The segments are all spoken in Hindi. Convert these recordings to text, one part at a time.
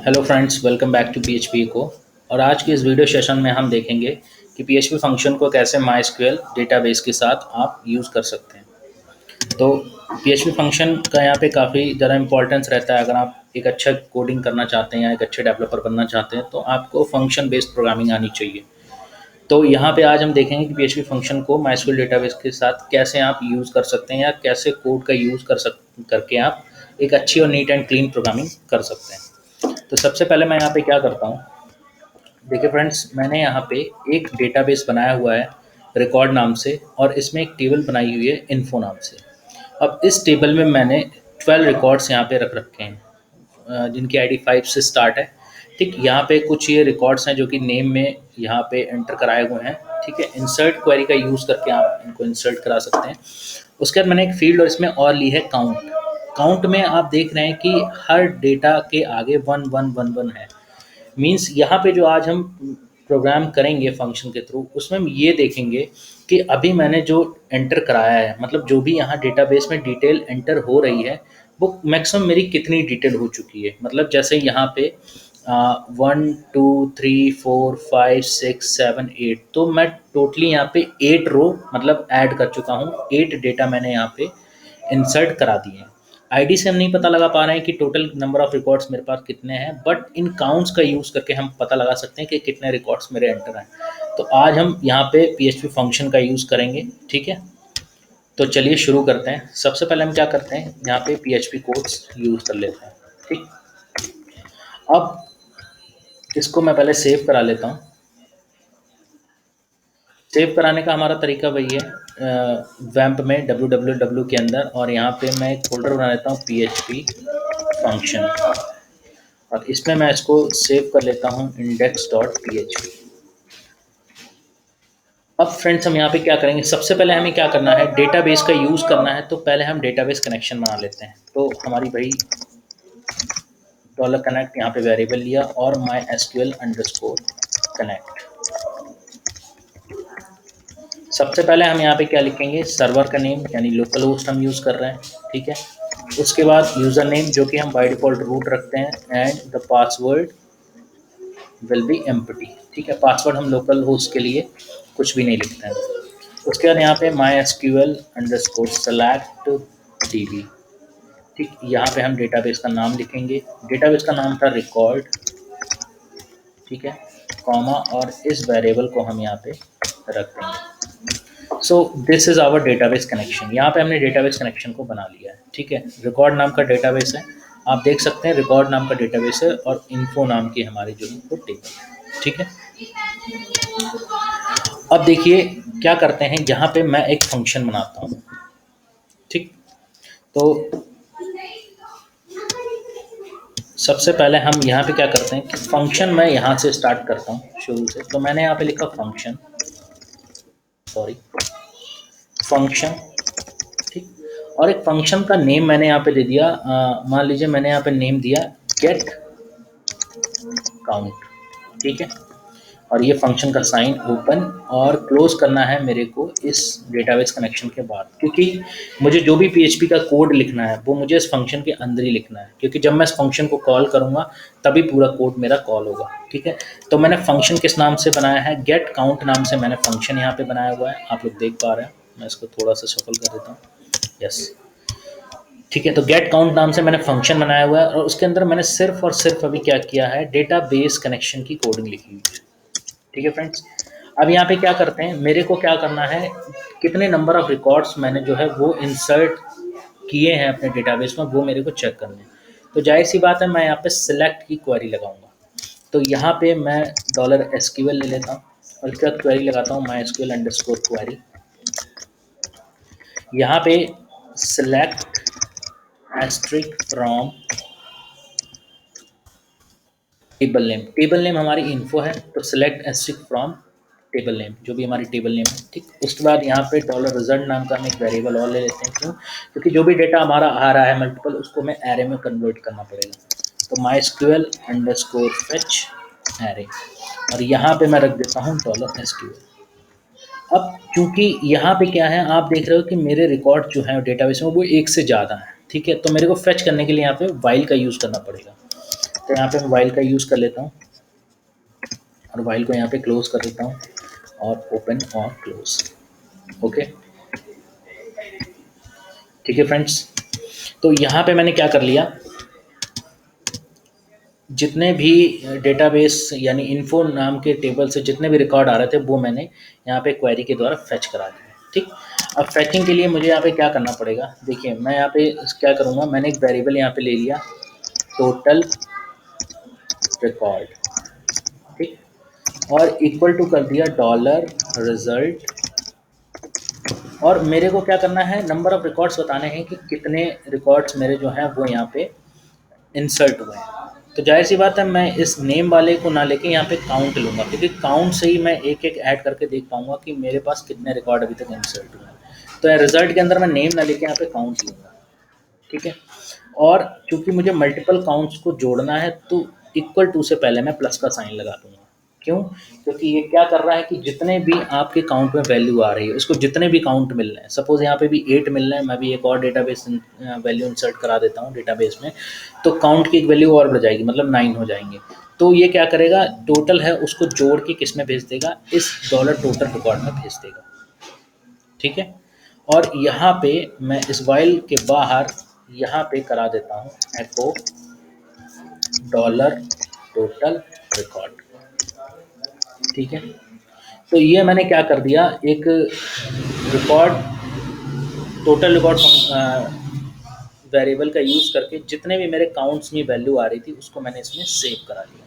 Hello friends, welcome back to PHP को। और आज के इस वीडियो सेशन में हम देखेंगे कि पीएचपी फंक्शन को कैसे माइस्क्यूएल डेटाबेस के साथ आप यूज़ कर सकते हैं। तो पीएचपी फंक्शन का यहाँ पे काफ़ी ज़्यादा इंपॉर्टेंस रहता है। अगर आप एक अच्छा कोडिंग करना चाहते हैं या एक अच्छे डेवलपर बनना चाहते हैं तो आपको फंक्शन बेस्ड प्रोग्रामिंग आनी चाहिए। तो यहाँ पे आज हम देखेंगे कि पीएचपी फंक्शन को माइस्क्यूएल डेटाबेस के साथ कैसे आप यूज़ कर सकते हैं या कैसे कोड का यूज़ करके आप एक अच्छी और नीट एंड क्लीन प्रोग्रामिंग कर सकते हैं। तो सबसे पहले मैं यहाँ पे क्या करता हूँ, देखिए फ्रेंड्स, मैंने यहाँ पे एक डेटाबेस बनाया हुआ है रिकॉर्ड नाम से, और इसमें एक टेबल बनाई हुई है इन्फो नाम से। अब इस टेबल में मैंने 12 रिकॉर्ड्स यहाँ पे रख रखे हैं, जिनकी आईडी 5 से स्टार्ट है। ठीक, यहाँ पे कुछ ये रिकॉर्ड्स हैं जो कि नेम में यहाँ पे एंटर कराए हुए हैं। ठीक है, इंसर्ट क्वेरी का यूज़ करके आप इनको इंसर्ट करा सकते हैं। उसके बाद मैंने एक फील्ड और इसमें और ली है काउंट। काउंट में आप देख रहे हैं कि हर डेटा के आगे 1111 है। मीन्स यहाँ पे जो आज हम प्रोग्राम करेंगे फंक्शन के थ्रू, उसमें हम ये देखेंगे कि अभी मैंने जो एंटर कराया है, मतलब जो भी यहाँ डेटाबेस में डिटेल एंटर हो रही है, वो मैक्सिमम मेरी कितनी डिटेल हो चुकी है। मतलब जैसे यहाँ पे 1 2 3 4 5 6 7 8, तो मैं टोटली यहाँ पे 8 रो मतलब ऐड कर चुका हूँ। 8 डेटा मैंने यहाँ पे इंसर्ट करा दिए हैं। आईडी से हम नहीं पता लगा पा रहे हैं कि टोटल नंबर ऑफ रिकॉर्ड्स मेरे पास कितने हैं, बट इन काउंट्स का यूज़ करके हम पता लगा सकते हैं कि कितने रिकॉर्ड्स मेरे एंटर हैं। तो आज हम यहाँ पे पीएचपी फंक्शन का यूज़ करेंगे। ठीक है, तो चलिए शुरू करते हैं। सबसे पहले हम क्या करते हैं, यहाँ पे पीएचपी कोड्स यूज़ कर लेते हैं। ठीक, अब इसको मैं पहले सेव करा लेता हूँ। सेव कराने का हमारा तरीका वही है, वैम्प में www के अंदर, और यहाँ पे मैं एक फोल्डर बना लेता हूँ पीएचपी फंक्शन, और इसमें मैं इसको सेव कर लेता हूँ index.php। अब फ्रेंड्स, हम यहाँ पे क्या करेंगे, सबसे पहले हमें क्या करना है, डेटाबेस का यूज़ करना है। तो पहले हम डेटाबेस कनेक्शन बना लेते हैं। तो हमारी भाई $कनेक्ट यहाँ पे वेरिएबल लिया और mysql_connect। सबसे पहले हम यहाँ पे क्या लिखेंगे, सर्वर का नेम यानी लोकल होस्ट हम यूज़ कर रहे हैं। ठीक है, उसके बाद यूज़र नेम जो कि हम बाय डिफ़ॉल्ट रूट रखते हैं, and the password will be empty. ठीक है, पासवर्ड हम लोकल होस्ट के लिए कुछ भी नहीं लिखते हैं। उसके बाद यहाँ पे mysql_select db। ठीक, यहाँ पे हम डेटाबेस का नाम लिखेंगे। डेटाबेस का नाम था रिकॉर्ड। ठीक है, कॉमा, और इस वेरिएबल को हम यहाँ पे रख देंगे। So this is our database connection. यहाँ पे हमने डेटाबेस कनेक्शन को बना लिया है। ठीक है, रिकॉर्ड नाम का डेटाबेस है, आप देख सकते हैं रिकॉर्ड नाम का डेटाबेस है, और इन्फो नाम की हमारी जो है वो टेबल है। ठीक है, अब देखिए क्या करते हैं, यहाँ पे मैं एक फंक्शन बनाता हूँ। ठीक, तो सबसे पहले हम यहाँ पे क्या करते हैं कि फंक्शन मैं यहाँ से स्टार्ट करता हूँ शुरू से। तो मैंने यहाँ पे लिखा फंक्शन, सॉरी, फंक्शन। ठीक, और एक फंक्शन का नेम मैंने यहाँ पे दे दिया, मान लीजिए मैंने यहाँ पे नेम दिया गेट काउंट। ठीक है, और ये फंक्शन का साइन ओपन और क्लोज करना है मेरे को इस डेटाबेस कनेक्शन के बाद, क्योंकि मुझे जो भी पीएचपी का कोड लिखना है वो मुझे इस फंक्शन के अंदर ही लिखना है, क्योंकि जब मैं इस फंक्शन को कॉल करूँगा तभी पूरा कोड मेरा कॉल होगा। ठीक है, तो मैंने फंक्शन किस नाम से बनाया है, गेट काउंट नाम से मैंने फंक्शन यहाँ पे बनाया हुआ है, आप लोग देख पा रहे हैं। मैं इसको थोड़ा सा सफल कर देता हूँ, यस। ठीक है, तो गेट काउंट नाम से मैंने फंक्शन बनाया हुआ है, और उसके अंदर मैंने सिर्फ और सिर्फ अभी क्या किया है, डेटाबेस कनेक्शन की कोडिंग लिखी हुई है। ठीक है फ्रेंड्स, अब यहाँ पे क्या करते हैं, मेरे को क्या करना है, कितने नंबर ऑफ रिकॉर्ड्स मैंने जो है वो इंसर्ट किए हैं अपने डेटाबेस में, वो मेरे को चेक करने हैं। तो जाहिर सी बात है, मैं यहाँ पे सिलेक्ट की क्वेरी लगाऊंगा। तो यहाँ पे मैं $SQL ले लेता हूँ, और उसके बाद क्वेरी लगाता हूँ mysql_query। यहाँ पे select asterisk from table name. Table name हमारी इन्फो है, तो select asterisk from table name, जो भी हमारी टेबल नेम है। ठीक, उसके बाद यहाँ पे $रिजल्ट नाम का हम एक वेरिएबल और ले लेते हैं। क्यों, क्योंकि जो भी डेटा हमारा आ रहा है मल्टीपल, उसको मैं एरे में कन्वर्ट करना पड़ेगा। तो mysql_fetch एरे, और यहाँ पे मैं रख देता हूँ $SQL। अब चूंकि यहाँ पे क्या है, आप देख रहे हो कि मेरे रिकॉर्ड जो है डेटाबेस में वो एक से ज़्यादा है। ठीक है, तो मेरे को फेच करने के लिए यहाँ पे वाइल का यूज़ करना पड़ेगा। तो यहाँ पे मैं वाइल का यूज़ कर लेता हूँ और वाइल को यहाँ पे क्लोज कर देता हूँ और ओपन और क्लोज। ओके, ठीक है फ्रेंड्स। तो यहाँ पे मैंने क्या कर लिया, जितने भी डेटाबेस यानी इन्फो नाम के टेबल से जितने भी रिकॉर्ड आ रहे थे वो मैंने यहाँ पे क्वेरी के द्वारा फेच करा दिया। ठीक, अब फेचिंग के लिए मुझे यहाँ पे क्या करना पड़ेगा, देखिए मैं यहाँ पे क्या करूँगा, मैंने एक वेरिएबल यहाँ पे ले लिया टोटल रिकॉर्ड, ठीक, और इक्वल टू कर दिया डॉलर रिजल्ट, और मेरे को क्या करना है, नंबर ऑफ रिकॉर्ड्स बताने हैं कि कितने रिकॉर्ड्स मेरे जो हैं वो यहाँ पे इंसर्ट हुए हैं। तो जाहिर सी बात है मैं इस नेम वाले को ना लेके यहाँ पे काउंट लूँगा, क्योंकि काउंट से ही मैं एक एक ऐड करके देख पाऊँगा कि मेरे पास कितने रिकॉर्ड अभी तक इंसर्ट हुए हैं। तो रिजल्ट के अंदर मैं नेम ना लेके यहाँ पे काउंट लूँगा, ठीक है। और चूंकि मुझे मल्टीपल काउंट्स को जोड़ना है तो इक्वल टू से पहले मैं प्लस का साइन लगा दूंगा। क्यों? क्योंकि ये क्या कर रहा है कि जितने भी आपके काउंट में वैल्यू आ रही है उसको जितने भी काउंट मिल रहे हैं, सपोज यहाँ पे भी 8 मिल रहे हैं, मैं भी एक और डेटाबेस वैल्यू इंसर्ट करा देता हूँ डेटाबेस में, तो काउंट की एक वैल्यू और बढ़ जाएगी, मतलब 9 हो जाएंगे। तो ये क्या करेगा, टोटल है उसको जोड़ के किस में भेज देगा, इस डॉलर टोटल रिकॉर्ड में भेज देगा, ठीक है। और यहाँ पे मैं इस वाइल के बाहर यहाँ पे करा देता हूँ एको डॉलर टोटल रिकॉर्ड, ठीक है। तो ये मैंने क्या कर दिया, एक रिकॉर्ड टोटल रिकॉर्ड वेरिएबल का यूज़ करके जितने भी मेरे काउंट्स में वैल्यू आ रही थी उसको मैंने इसमें सेव करा लिया,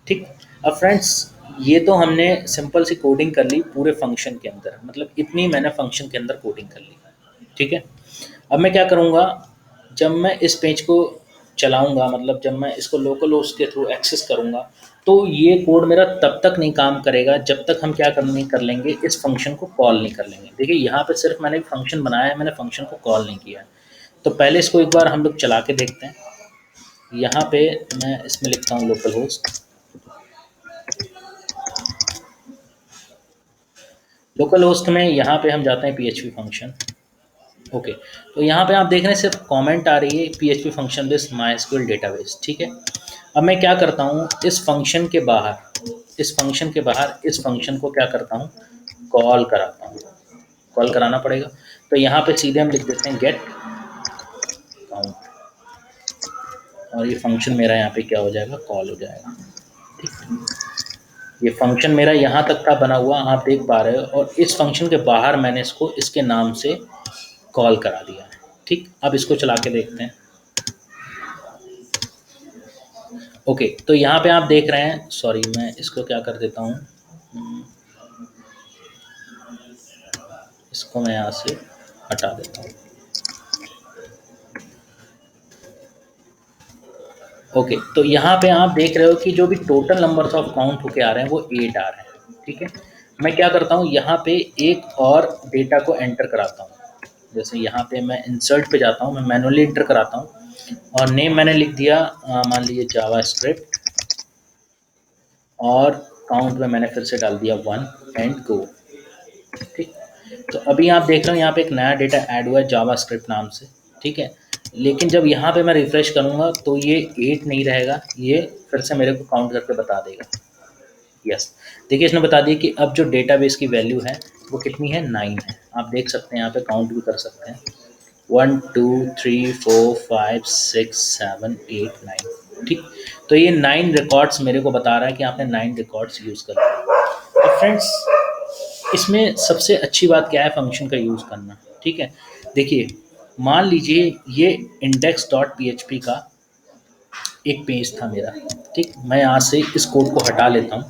ठीक। अब फ्रेंड्स ये तो हमने सिंपल सी कोडिंग कर ली पूरे फंक्शन के अंदर, मतलब इतनी मैंने फंक्शन के अंदर कोडिंग कर ली, ठीक है। अब मैं क्या करूँगा, जब मैं इस पेज को चलाऊँगा, मतलब जब मैं इसको लोकल होस्ट के थ्रू एक्सेस करूँगा, तो ये कोड मेरा तब तक नहीं काम करेगा जब तक हम क्या नहीं कर लेंगे, इस फंक्शन को कॉल नहीं कर लेंगे। देखिए यहाँ पे सिर्फ मैंने एक फंक्शन बनाया है, मैंने फंक्शन को कॉल नहीं किया है। तो पहले इसको एक बार हम लोग चला के देखते हैं। यहाँ पे मैं इसमें लिखता हूँ लोकल होस्ट, लोकल होस्ट में यहाँ पे हम जाते हैं PHP फंक्शन। ओके, तो यहाँ पे आप देख रहे हैं सिर्फ कमेंट आ रही है PHP function this MySQL database, ठीक है। अब मैं क्या करता हूँ, इस फंक्शन के बाहर इस फंक्शन को क्या करता हूँ, कॉल कराता हूँ, कॉल कराना पड़ेगा। तो यहाँ पे सीधे हम लिख देते हैं गेट काउंट, और ये फंक्शन मेरा यहाँ पे क्या हो जाएगा, कॉल हो जाएगा, ठीक। ये फंक्शन मेरा यहाँ तक था बना हुआ, आप देख पा रहे हो, और इस फंक्शन के बाहर मैंने इसको इसके नाम से कॉल करा दिया है, ठीक। अब इसको चला के देखते हैं। ओके, तो यहाँ पे आप देख रहे हैं, सॉरी मैं इसको क्या कर देता हूँ, इसको मैं यहाँ से हटा देता हूँ। ओके, तो यहाँ पे आप देख रहे हो कि जो भी टोटल नंबर्स ऑफ काउंट होके आ रहे हैं वो 8 आ रहे हैं, ठीक है। मैं क्या करता हूँ, यहाँ पे एक और डेटा को एंटर कराता हूँ। जैसे यहाँ पे मैं इंसर्ट पे जाता हूँ, मैं मैनुअली एंटर कराता हूँ, और नेम मैंने लिख दिया मान लीजिए जावा स्क्रिप्ट, और काउंट में मैंने फिर से डाल दिया 1 एंड गो, ठीक। तो अभी आप देख रहे हो यहाँ पे एक नया डेटा ऐड हुआ है जावा स्क्रिप्ट नाम से, ठीक है। लेकिन जब यहाँ पे मैं रिफ्रेश करूँगा तो ये 8 नहीं रहेगा, ये फिर से मेरे को काउंट करके बता देगा। यस, देखिए इसने बता दिया कि अब जो डेटाबेस की वैल्यू है वो कितनी है, 9 है। आप देख सकते हैं यहाँ पे काउंट भी कर सकते हैं, 1 2 3 4 5 6 7 8 9, ठीक। तो ये 9 रिकॉर्ड्स मेरे को बता रहा है कि आपने 9 रिकॉर्ड्स यूज़ कर लिया। अब फ्रेंड्स इसमें सबसे अच्छी बात क्या है, फंक्शन का यूज़ करना, ठीक है। देखिए मान लीजिए ये index.php का एक पेज था मेरा, ठीक। मैं यहाँ से इस कोड को हटा लेता हूँ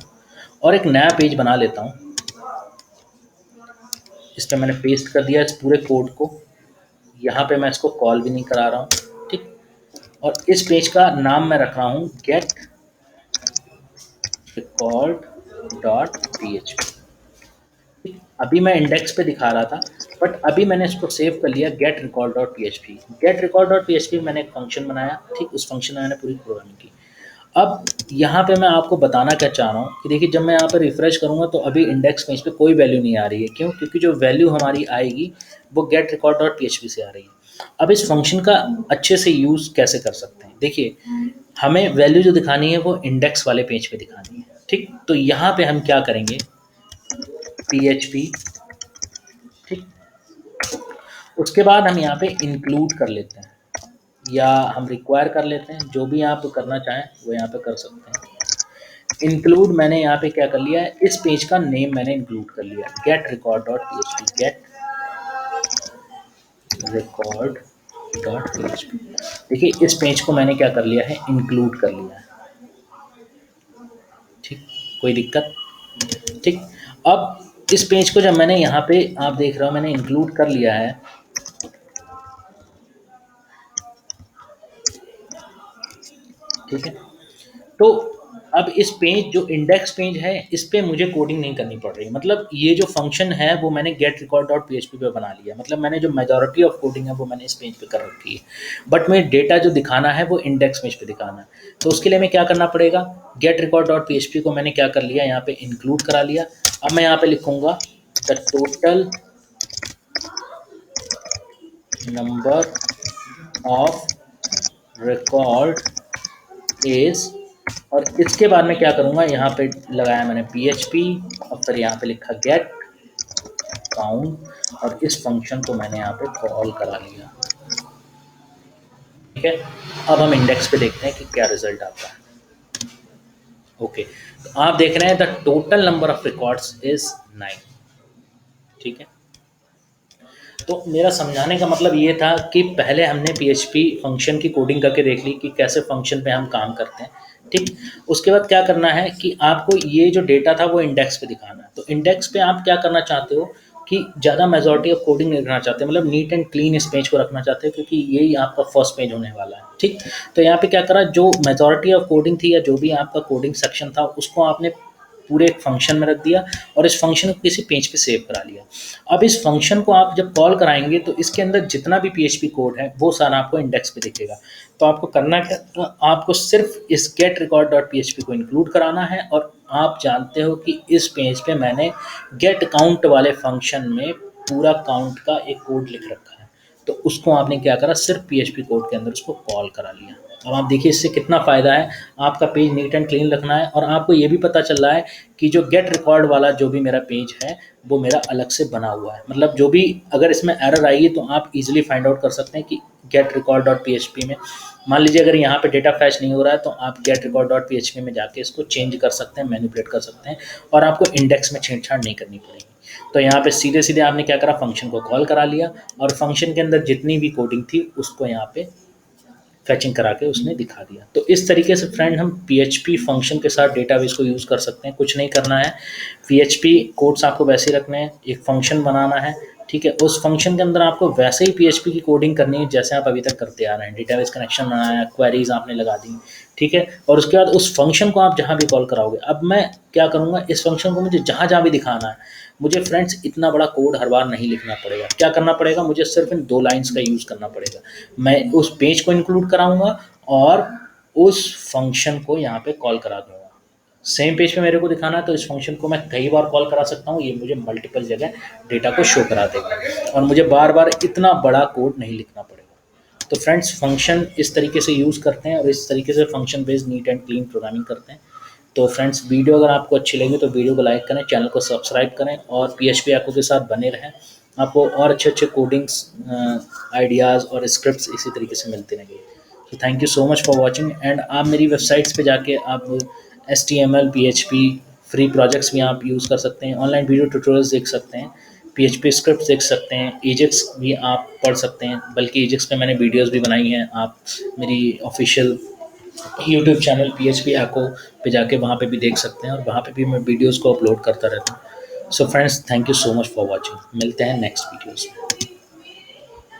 और एक नया पेज बना लेता हूँ। इस पर मैंने पेस्ट कर दिया इस पूरे कोड को, यहाँ पे मैं इसको कॉल भी नहीं करा रहा हूँ, ठीक। और इस पेज का नाम मैं रख रहा हूँ गेट रिकॉर्ड डॉट PHP। अभी मैं इंडेक्स पे दिखा रहा था, बट अभी मैंने इसको सेव कर लिया get record dot PHP। Get record dot PHP मैंने एक फंक्शन बनाया, ठीक। उस फंक्शन में मैंने पूरी प्रोग्रामिंग की। अब यहाँ पे मैं आपको बताना क्या चाह रहा हूँ कि देखिए जब मैं यहाँ पे रिफ्रेश करूँगा तो अभी इंडेक्स पेज पे कोई वैल्यू नहीं आ रही है। क्यों? क्योंकि जो वैल्यू हमारी आएगी वो गेट रिकॉर्ड डॉट PHP से आ रही है। अब इस फंक्शन का अच्छे से यूज़ कैसे कर सकते हैं, देखिए हमें वैल्यू जो दिखानी है वो इंडेक्स वाले पेज पे दिखानी है, ठीक। तो यहाँ पे हम क्या करेंगे, पी एच पी, ठीक। उसके बाद हम यहाँ पे इंक्लूड कर लेते हैं या हम रिक्वायर कर लेते हैं, जो भी आप करना चाहें वो यहाँ पे कर सकते हैं। इंक्लूड मैंने यहाँ पे क्या कर लिया है, इस पेज का नेम मैंने इंक्लूड कर लिया, get record dot P H P, get record dot P H P. देखिए इस पेज को मैंने क्या कर लिया है, इंक्लूड कर लिया है, ठीक। कोई दिक्कत, ठीक। अब इस पेज को जब मैंने यहाँ पे आप देख रहे हो मैंने इंक्लूड कर लिया है, ठीक है। तो अब इस पेज जो इंडेक्स पेज है इस पे मुझे कोडिंग नहीं करनी पड़ रही, मतलब ये जो फंक्शन है वो मैंने get record dot P H P पे बना लिया, मतलब मैंने जो मेजॉरिटी ऑफ कोडिंग है वो मैंने इस पेज पे कर रखी है, बट मैं डेटा जो दिखाना है वो इंडेक्स पेज पे दिखाना है। तो उसके लिए हमें क्या करना पड़ेगा, get record dot P H P को मैंने क्या कर लिया, यहाँ पे इंक्लूड करा लिया। अब मैं यहाँ पे लिखूंगा the total number of record is, और इसके बाद में क्या करूँगा, यहाँ पे लगाया मैंने पी एच पी और फिर यहाँ पे लिखा गेट काउंट और इस फंक्शन को मैंने यहाँ पे कॉल करा लिया, ठीक है। अब हम इंडेक्स पे देखते हैं कि क्या रिजल्ट आता है। ओके, तो आप देख रहे हैं the total number of records is 9, ठीक है। तो मेरा समझाने का मतलब ये था कि पहले हमने पीएचपी फंक्शन की कोडिंग करके देख ली कि कैसे फंक्शन पे हम काम करते हैं, ठीक। उसके बाद क्या करना है कि आपको ये जो डेटा था वो इंडेक्स पे दिखाना है। तो इंडेक्स पे आप क्या करना चाहते हो कि ज़्यादा मेजॉरिटी ऑफ कोडिंग नहीं रखना चाहते, मतलब नीट एंड क्लीन इस पेज को रखना चाहते हो क्योंकि यही आपका फर्स्ट पेज होने वाला है, ठीक। तो यहाँ पे क्या करा, जो मेजॉरिटी ऑफ कोडिंग थी या जो भी आपका कोडिंग सेक्शन था उसको आपने पूरे एक फंक्शन में रख दिया और इस फंक्शन को किसी पेज पे सेव करा लिया। अब इस फंक्शन को आप जब कॉल कराएंगे तो इसके अंदर जितना भी पीएचपी कोड है वो सारा आपको इंडेक्स पे दिखेगा। तो आपको करना क्या, तो आपको सिर्फ इस गेट रिकॉर्ड डॉट पीएचपी को इंक्लूड कराना है और आप जानते हो कि इस पेज पे मैंने गेट काउंट वाले फंक्शन में पूरा काउंट का एक कोड लिख रखा है। तो उसको आपने क्या करा, सिर्फ पीएचपी कोड के अंदर उसको कॉल करा लिया। अब आप देखिए इससे कितना फ़ायदा है, आपका पेज नीट एंड क्लीन रखना है और आपको ये भी पता चल रहा है कि जो गेट रिकॉर्ड वाला जो भी मेरा पेज है वो मेरा अलग से बना हुआ है, मतलब जो भी अगर इसमें एरर आएगी तो आप इजीली फाइंड आउट कर सकते हैं कि get record dot P H P में मान लीजिए अगर यहाँ पे डेटा फैच नहीं हो रहा है तो आप get record dot P H P में जाके इसको चेंज कर सकते हैं, मैनिपुलेट कर सकते हैं और आपको इंडेक्स में छेड़छाड़ नहीं करनी पड़ेगी। तो यहाँ पे सीधे सीधे आपने क्या करा, फंक्शन को कॉल करा लिया और फंक्शन के अंदर जितनी भी कोडिंग थी उसको यहाँ पे फैचिंग करा के उसने दिखा दिया। तो इस तरीके से फ्रेंड हम पीएचपी फंक्शन के साथ डेटाबेस को यूज़ कर सकते हैं, कुछ नहीं करना है, पीएचपी कोड्स आपको वैसे ही रखने हैं, एक फंक्शन बनाना है, ठीक है। उस फंक्शन के अंदर आपको वैसे ही पीएचपी की कोडिंग करनी है जैसे आप अभी तक करते आ रहे हैं, डेटाबेस कनेक्शन बनाया, क्वेरीज आपने लगा दी, ठीक है। और उसके बाद उस फंक्शन को आप जहाँ भी कॉल कराओगे, अब मैं क्या करूँगा, इस फंक्शन को मुझे जहाँ जहाँ भी दिखाना है, मुझे फ्रेंड्स इतना बड़ा कोड हर बार नहीं लिखना पड़ेगा। क्या करना पड़ेगा, मुझे सिर्फ इन 2 लाइन्स का यूज़ करना पड़ेगा। मैं उस पेज को इंक्लूड कराऊंगा और उस फंक्शन को यहाँ पे कॉल करा दूंगा। सेम पेज पे मेरे को दिखाना है तो इस फंक्शन को मैं कई बार कॉल करा सकता हूँ, ये मुझे मल्टीपल जगह डेटा को शो करा देगा और मुझे बार बार इतना बड़ा कोड नहीं लिखना पड़ेगा। तो फ्रेंड्स फंक्शन इस तरीके से यूज़ करते हैं और इस तरीके से function based neat and clean programming करते हैं। तो फ्रेंड्स वीडियो अगर आपको अच्छी लगी तो वीडियो को लाइक करें, चैनल को सब्सक्राइब करें और पीएचपी ऐपों के साथ बने रहें। आपको और अच्छे अच्छे कोडिंग्स आइडियाज़ और स्क्रिप्ट्स इसी तरीके से मिलते रहेंगे। तो thank you so much for watching and आप मेरी वेबसाइट्स पे जाके आप HTML PHP फ्री प्रोजेक्ट्स भी आप यूज़ कर सकते हैं, ऑनलाइन वीडियो ट्यूटोरियल्स देख सकते हैं, PHP स्क्रिप्ट्स देख सकते हैं, एजेक्स भी आप पढ़ सकते हैं, बल्कि एजेक्स पे मैंने वीडियोस भी बनाई हैं। आप मेरी official YouTube channel PHP Echo पे जाके वहाँ पे भी देख सकते हैं और वहाँ पे भी मैं वीडियोस को अपलोड करता रहता हूँ। So friends thank you so much for watching, मिलते हैं नेक्स्ट वीडियोस में।